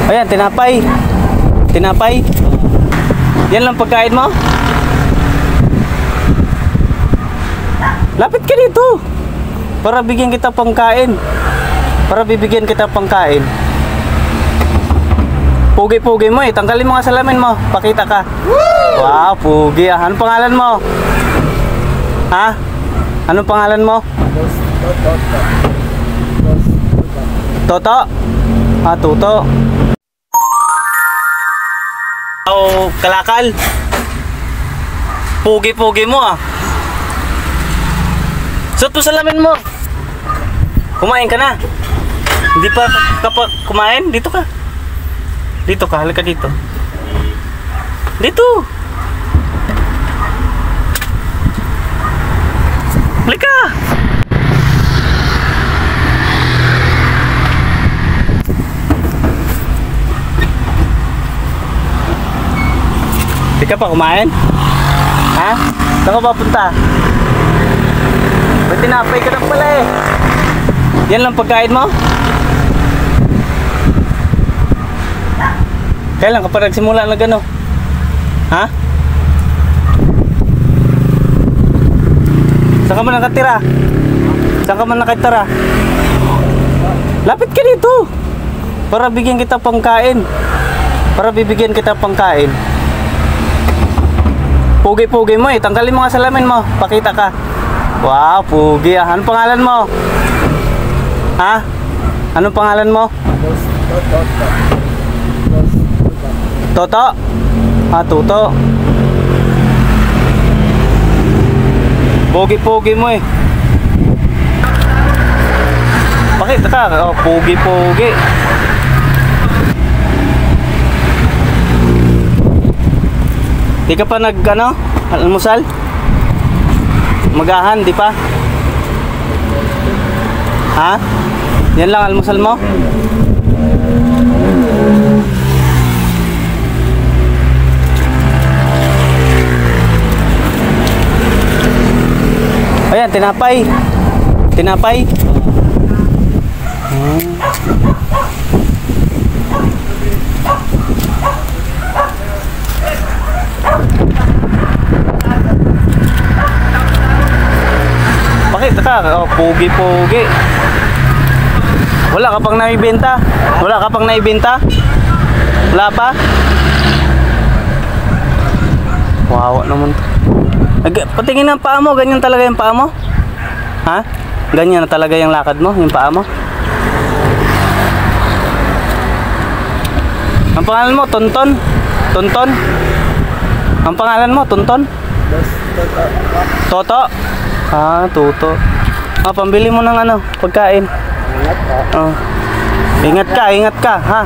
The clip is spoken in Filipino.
Ayan, tinapay. Tinapay. Yan lang pagkain mo? Lapit ka dito. Para bigyan kita pangkain. Para bibigyan kita pangkain. Pugi-pugi mo eh. Tanggalin mo nga salamin mo. Pakita ka. Wow, pugi ah. Anong pangalan mo? Ha? Anong pangalan mo? Toto? Ah, Toto. Oh, kalakal. Pugi-pugi mo ah. Suot mo salamin mo. Kumain ka na. Hindi pa kapag kumain, dito ka. Dito ka, halika dito. Dito. Halika. Hindi ka pa kumain? Ha? Saan ka papunta? Ba't tinapay ka lang pala eh? Yan lang pagkain mo? Kailan ka pa nagsimula na gano'n? Ha? Saan ka man nakatira? Saan ka man nakatira? Lapit ka dito. Para bigyan kita pangkain. Para bibigyan kita pangkain. Pugi-pugi mo eh. Tanggalin mo nga salamin mo. Pakita ka. Wow, pugi ah. Anong pangalan mo? Ha? Anong pangalan mo? Toto? Ah, Toto. Pugi-pugi mo eh. Pakita ka. Oh, pugi-pugi. Di ka pa nag ano? Almusal? Magahan, di pa? Ha? Yan lang almusal mo? Ayan, tinapay. Tinapay. Bakit ka? Oh, pugi-pugi. Wala ka pang naibenta? Wala ka pang naibenta? Wala pa? Wow, naman. Patingin ang paa mo, ganyan talaga yung paa mo? Ha? Ganyan na talaga yung lakad mo, yung paa mo? Ang pangalan mo, Tonton? Tonton? Ang pangalan mo, Tonton? Toto? Ah, Toto. Ah, pambili mo ng ano, pagkain. Ingat ka. Oh. Ingat ka, ha?